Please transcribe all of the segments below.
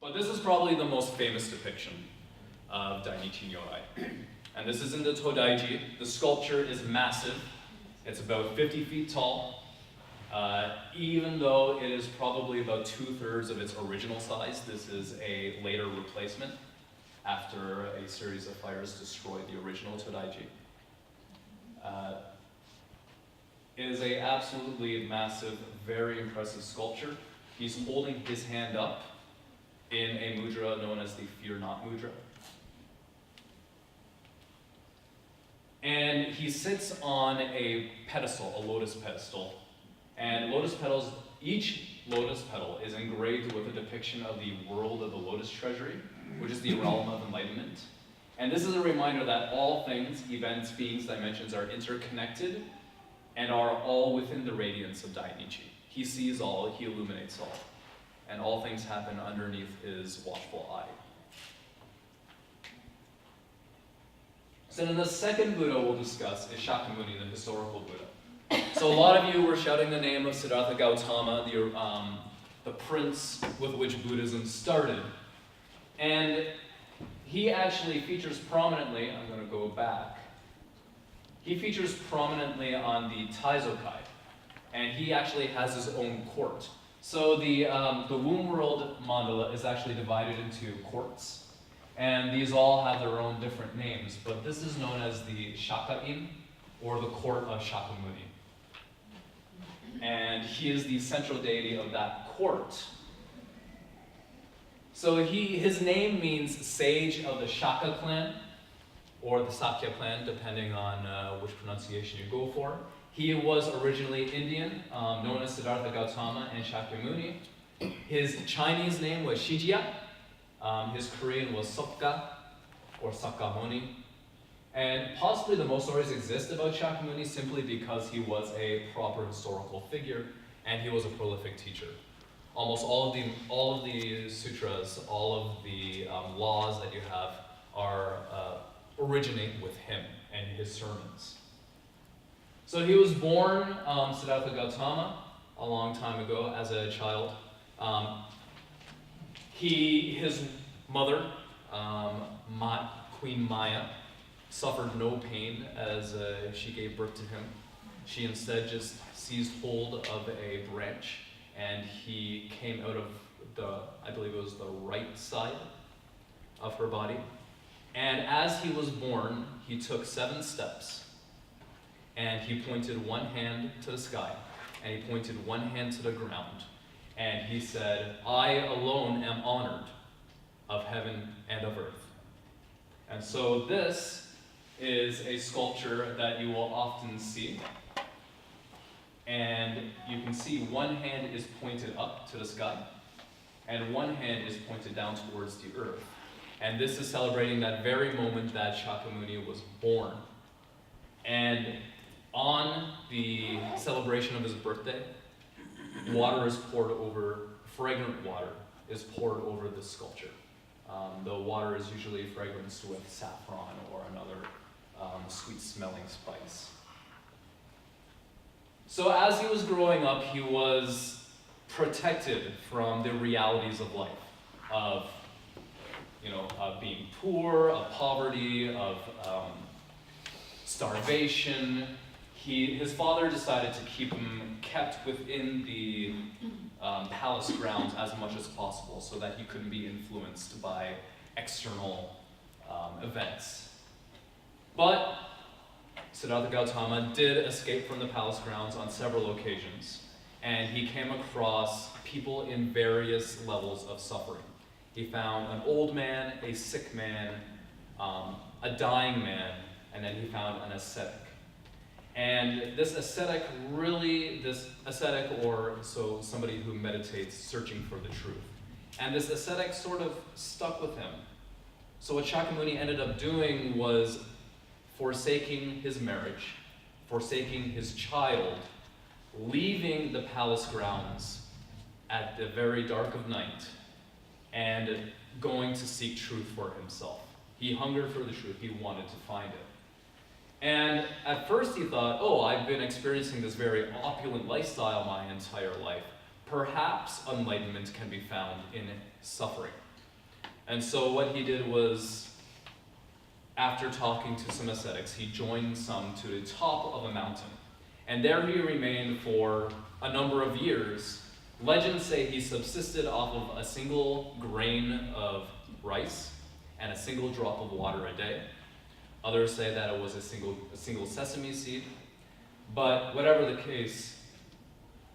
But this is probably the most famous depiction of Dainichi Nyorai. And this is in the Todaiji. The sculpture is massive. It's about 50 feet tall. Even though it is probably about 2/3 of its original size, this is a later replacement after a series of fires destroyed the original Todaiji. It is a absolutely massive, very impressive sculpture. He's holding his hand up in a mudra known as the Fear Not mudra. And he sits on a pedestal, a lotus pedestal. And lotus petals, each lotus petal is engraved with a depiction of the world of the lotus treasury, which is the realm of enlightenment. And this is a reminder that all things, events, beings, dimensions are interconnected and are all within the radiance of Dainichi. He sees all, he illuminates all, and all things happen underneath his watchful eye. So then the second Buddha we'll discuss is Shakamuni, the historical Buddha. So a lot of you were shouting the name of Siddhartha Gautama, the prince with which Buddhism started. And he actually features prominently, I'm going to go back, he features prominently on the Taizokai, and he actually has his own court. So the womb world mandala is actually divided into courts, and these all have their own different names, but this is known as the Shaka-in, or the court of Shakamuni. And he is the central deity of that court. So his name means sage of the Shaka clan, or the Sakya clan, depending on which pronunciation you go for. He was originally Indian, known as Siddhartha Gautama and Shakyamuni. His Chinese name was Shijiya. His Korean was Sokka, or Sakamuni. And possibly the most stories exist about Shakyamuni simply because he was a proper historical figure and he was a prolific teacher. Almost all of the sutras, all of the laws that you have originate with him and his sermons. So he was born Siddhartha Gautama a long time ago as a child. His mother, Queen Maya, suffered no pain as she gave birth to him. She instead just seized hold of a branch, and he came out of I believe it was the right side of her body. And as he was born, he took 7 steps, and he pointed one hand to the sky, and he pointed one hand to the ground, and he said, "I alone am honored of heaven and of earth." And so this is a sculpture that you will often see. And you can see one hand is pointed up to the sky, and one hand is pointed down towards the earth. And this is celebrating that very moment that Shakamuni was born. And on the celebration of his birthday, fragrant water is poured over this sculpture. The water is usually fragranced with saffron or another sweet-smelling spice. So as he was growing up, he was protected from the realities of life, of being poor, of poverty, of starvation. His father decided to keep him kept within the palace grounds as much as possible so that he couldn't be influenced by external events. But Siddhartha Gautama did escape from the palace grounds on several occasions, and he came across people in various levels of suffering. He found an old man, a sick man, a dying man, and then he found an ascetic. And this ascetic, or so somebody who meditates, searching for the truth. And this ascetic sort of stuck with him. So what Shakamuni ended up doing was forsaking his marriage, forsaking his child, leaving the palace grounds at the very dark of night, and going to seek truth for himself. He hungered for the truth. He wanted to find it. And at first he thought, I've been experiencing this very opulent lifestyle my entire life. Perhaps enlightenment can be found in suffering. And so what he did was, after talking to some ascetics, he joined some to the top of a mountain. And there he remained for a number of years. Legends say he subsisted off of a single grain of rice and a single drop of water a day. Others say that it was a single sesame seed. But whatever the case,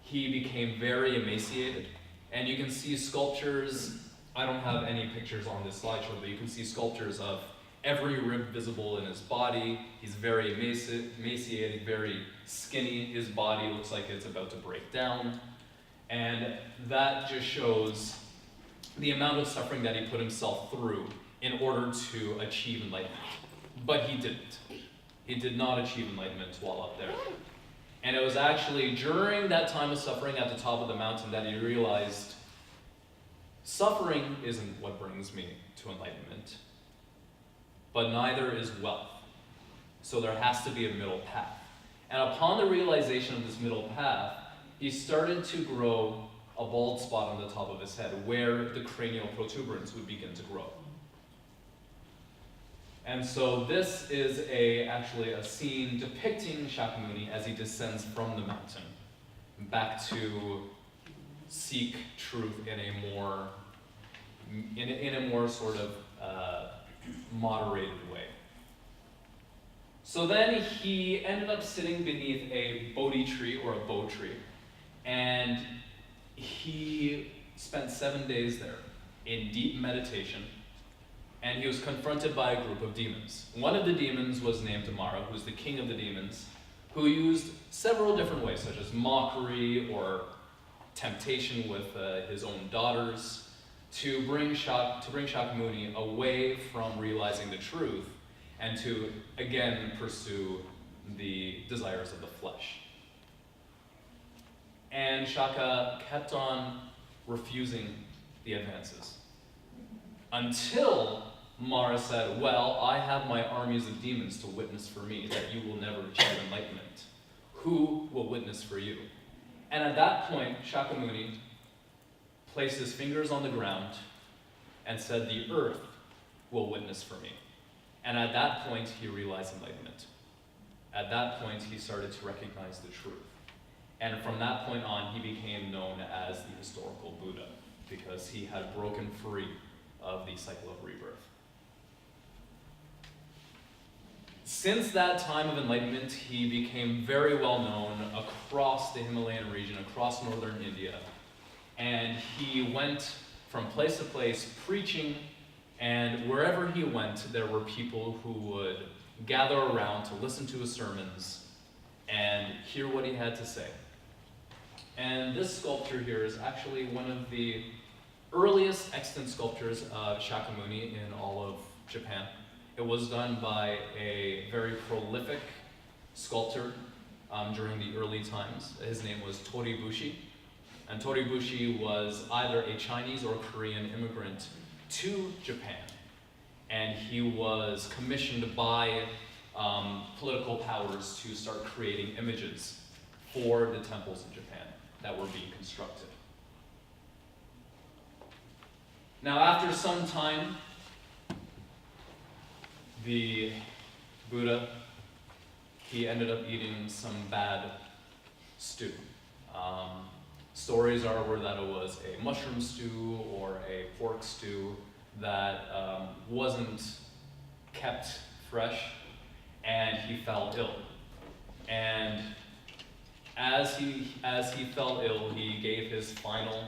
he became very emaciated. And you can see sculptures, I don't have any pictures on this slideshow, but you can see sculptures of every rib visible in his body. He's very emaciated, very skinny. His body looks like it's about to break down. And that just shows the amount of suffering that he put himself through in order to achieve enlightenment. But he didn't. He did not achieve enlightenment while up there. And it was actually during that time of suffering at the top of the mountain that he realized suffering isn't what brings me to enlightenment, but neither is wealth. So there has to be a middle path. And upon the realization of this middle path, he started to grow a bald spot on the top of his head where the cranial protuberance would begin to grow. And so this is actually a scene depicting Shakamuni as he descends from the mountain back to seek truth in a more sort of moderated way. So then he ended up sitting beneath a Bodhi tree or a Bo tree, and he spent 7 days there in deep meditation, and he was confronted by a group of demons. One of the demons was named Mara, who's the king of the demons, who used several different ways, such as mockery or temptation with his own daughters, to bring Shakamuni away from realizing the truth and to, again, pursue the desires of the flesh. And Shaka kept on refusing the advances until Mara said, well, I have my armies of demons to witness for me that you will never achieve enlightenment. Who will witness for you? And at that point, Shakamuni placed his fingers on the ground and said, the earth will witness for me. And at that point, he realized enlightenment. At that point, he started to recognize the truth. And from that point on, he became known as the historical Buddha, because he had broken free of the cycle of rebirth. Since that time of enlightenment, he became very well known across the Himalayan region, across northern India. And he went from place to place preaching, and wherever he went, there were people who would gather around to listen to his sermons and hear what he had to say. And this sculpture here is actually one of the earliest extant sculptures of Shakamuni in all of Japan. It was done by a very prolific sculptor during the early times. His name was Toribushi. And Toribushi was either a Chinese or Korean immigrant to Japan. And he was commissioned by political powers to start creating images for the temples in Japan that were being constructed. Now, after some time, the Buddha, he ended up eating some bad stew. Stories are that it was a mushroom stew or a pork stew that wasn't kept fresh, and he fell ill. And as he fell ill, he gave his final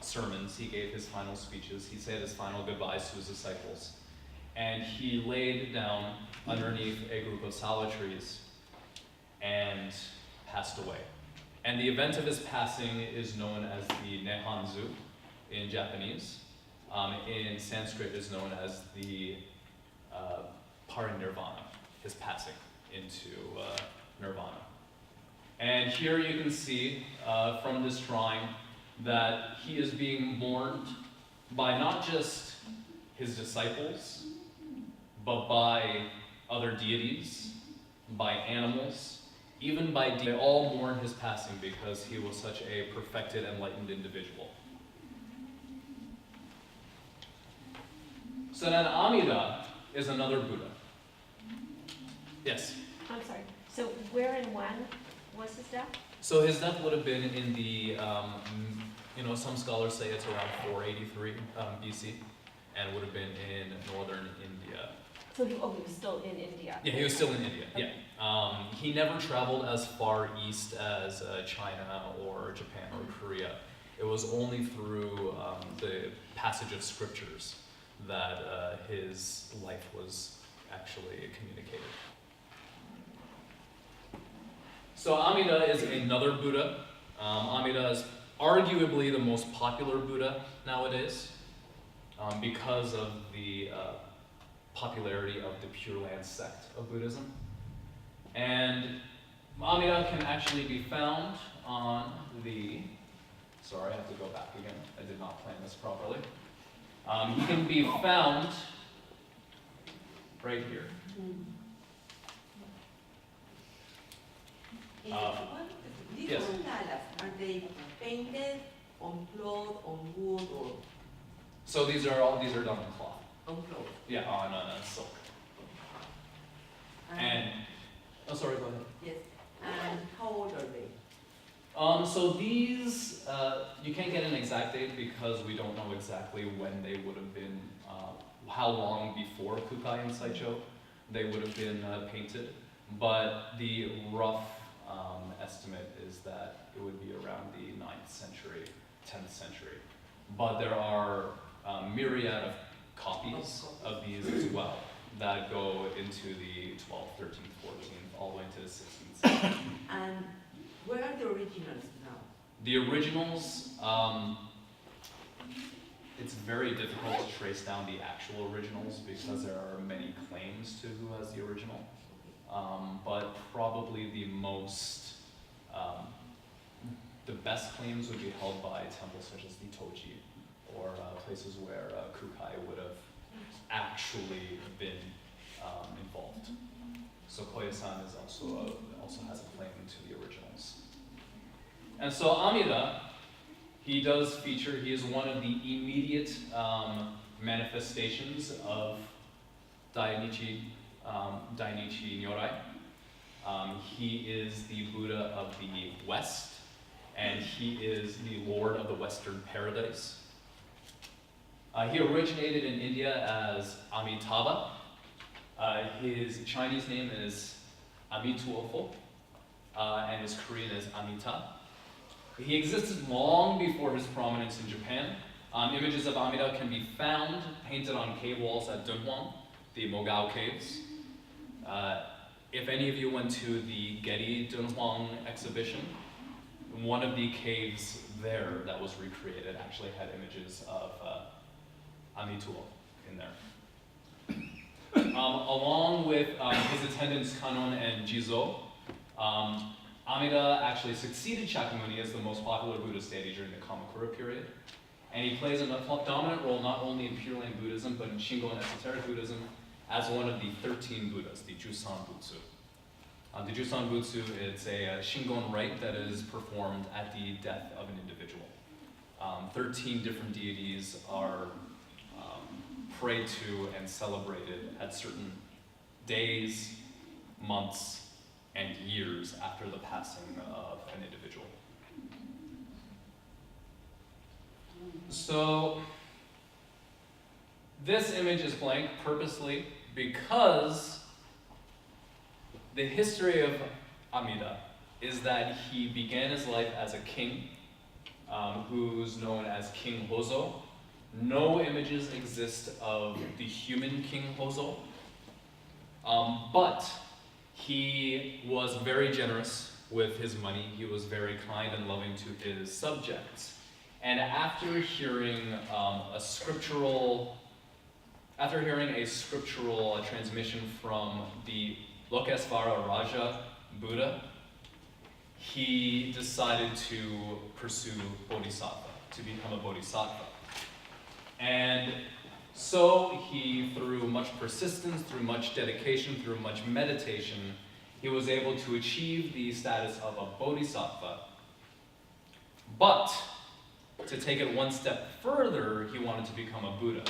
sermons, he gave his final speeches, he said his final goodbyes to his disciples. And he laid down underneath a group of salwa trees and passed away. And the event of his passing is known as the Nehanzu in Japanese. In Sanskrit is known as the parinirvana, his passing into nirvana. And here you can see from this drawing that he is being mourned by not just his disciples, but by other deities, by animals, even by they all mourn his passing because he was such a perfected, enlightened individual. So then Amida is another Buddha. Yes? I'm sorry. So where and when was his death? So his death would have been in the, some scholars say it's around 483 BC, and would have been in northern India. So he was still in India. Yeah, he was still in India, okay. Yeah. He never traveled as far east as China or Japan or Korea. It was only through the passage of scriptures that his life was actually communicated. So Amida is another Buddha. Amida is arguably the most popular Buddha nowadays because of the popularity of the Pure Land sect of Buddhism. And Amida can actually be found on the, sorry, I have to go back again. I did not plan this properly. He can be found right here. These yes. mandalas, are they painted on cloth, on wood, or So these are done on cloth. on cloth? Yeah, on silk. And oh, sorry, go ahead. Yes. And how old are they? So these, you can't get an exact date because we don't know exactly when they would have been, how long before Kukai and Saicho they would have been painted. But the rough estimate is that it would be around the 9th century, 10th century. But there are myriad of copies of these as well that go into the 12th, 13th, 14th, all the way into the 16th century. And where are the originals now? The originals, it's very difficult to trace down the actual originals because there are many claims to who has the original. But probably the best claims would be held by temples such as the Toji, or places where Kukai would have actually been involved. So Koya-san is also has a claim to the originals. And so Amida, he does feature, he is one of the immediate manifestations of Dainichi Nyorai. He is the Buddha of the West, and he is the Lord of the Western Paradise. He originated in India as Amitabha. His Chinese name is Amituofo, and his Korean is Amita. He existed long before his prominence in Japan. Images of Amida can be found painted on cave walls at Dunhuang, the Mogao caves. If any of you went to the Getty Dunhuang exhibition, one of the caves there that was recreated actually had images of Amituo in there. Along with his attendants Kannon and Jizo, Amida actually succeeded Shakamuni as the most popular Buddhist deity during the Kamakura period. And he plays a dominant role not only in Pure Land Buddhism, but in Shingon and esoteric Buddhism as one of the 13 Buddhas, the Jusan Butsu. The Jusan Butsu is a Shingon rite that is performed at the death of an individual. 13 different deities are prayed to and celebrated at certain days, months, and years after the passing of an individual. So this image is blank purposely because the history of Amida is that he began his life as a king who's known as King Hozo. No images exist of the human King Hozo, but he was very generous with his money. He was very kind and loving to his subjects. And after hearing a scriptural transmission from the Lokesvara Raja Buddha, he decided to pursue bodhisattva, to become a bodhisattva. And so he, through much persistence, through much dedication, through much meditation, he was able to achieve the status of a bodhisattva. But to take it one step further, he wanted to become a Buddha.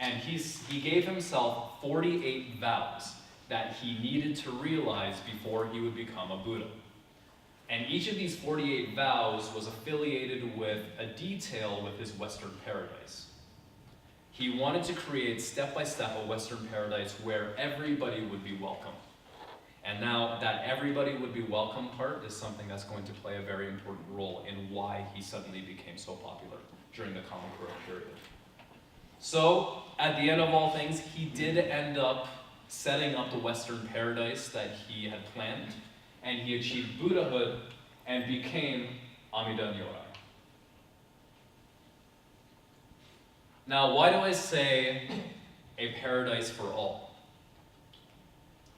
and he gave himself 48 vows that he needed to realize before he would become a Buddha. And each of these 48 vows was affiliated with a detail with his Western paradise. He wanted to create step-by-step a Western paradise where everybody would be welcome. And now that everybody would be welcome part is something that's going to play a very important role in why he suddenly became so popular during the Kamakura period. So, at the end of all things, he did end up setting up the Western paradise that he had planned, and he achieved Buddhahood and became Amida Nyorai. Now, why do I say a paradise for all?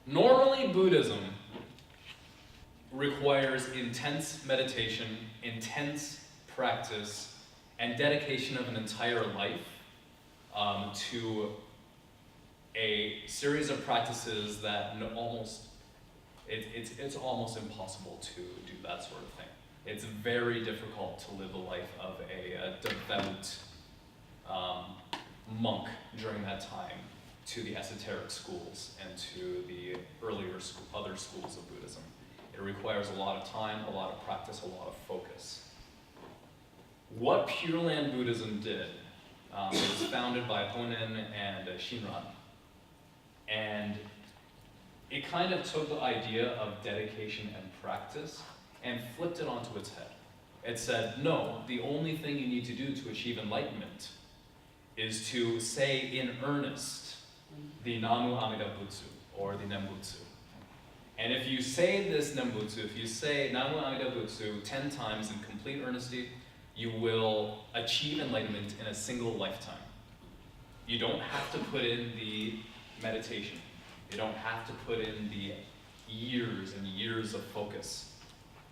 Normally, Buddhism requires intense meditation, intense practice, and dedication of an entire life to a series of practices that it's almost impossible to do that sort of thing. It's very difficult to live the life of a devout monk during that time to the esoteric schools and to the other schools of Buddhism. It requires a lot of time, a lot of practice, a lot of focus. What Pure Land Buddhism did, it was founded by Honen and Shinran, and it kind of took the idea of dedication and practice and flipped it onto its head. It said, no, the only thing you need to do to achieve enlightenment is to say in earnest the Namu Amida Butsu, or the Nembutsu. And if you say this Nembutsu, if you say Namu Amida Butsu 10 times in complete earnesty, you will achieve enlightenment in a single lifetime. You don't have to put in the meditation. You don't have to put in the years and years of focus.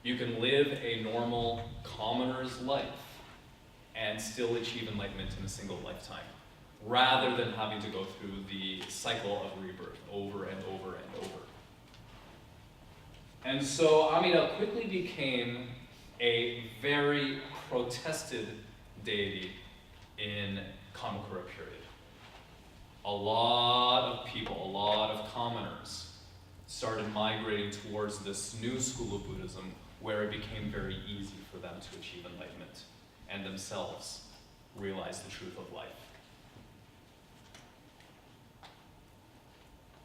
You can live a normal commoner's life and still achieve enlightenment in a single lifetime, rather than having to go through the cycle of rebirth over and over and over. And so Amida quickly became a very protested deity in Kamakura period. A lot of people, a lot of commoners started migrating towards this new school of Buddhism where it became very easy for them to achieve enlightenment and themselves realize the truth of life.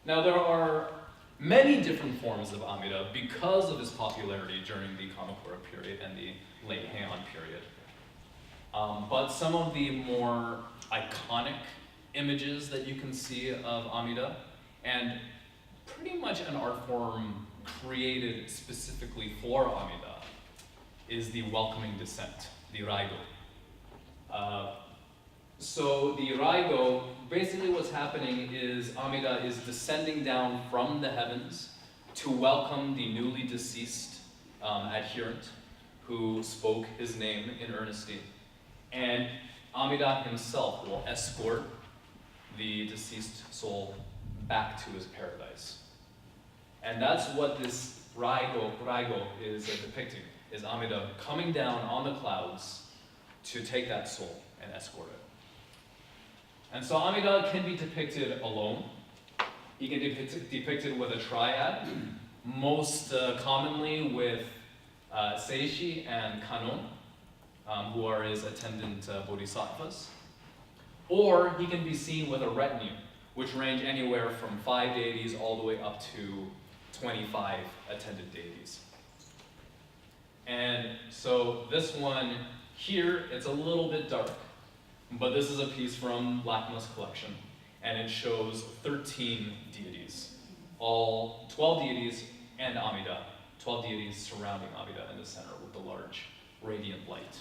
Now there are many different forms of Amida because of his popularity during the Kamakura period and the late Heian period. But some of the more iconic images that you can see of Amida, and pretty much an art form created specifically for Amida, is the welcoming descent, the Raigo. So the Raigo, basically what's happening is Amida is descending down from the heavens to welcome the newly deceased adherent who spoke his name in earnesty. And Amida himself will escort the deceased soul back to his paradise. And that's what this Raigo is depicting, is Amida coming down on the clouds to take that soul and escort it. And so Amida can be depicted alone. He can be depicted with a triad, most commonly with Seishi and Kanon, who are his attendant bodhisattvas. Or he can be seen with a retinue, which range anywhere from 5 deities all the way up to 25 attendant deities. And so this one here, it's a little bit dark, but this is a piece from LACMA's collection, and it shows 13 deities, all 12 deities and Amida, 12 deities surrounding Amida in the center with the large radiant light.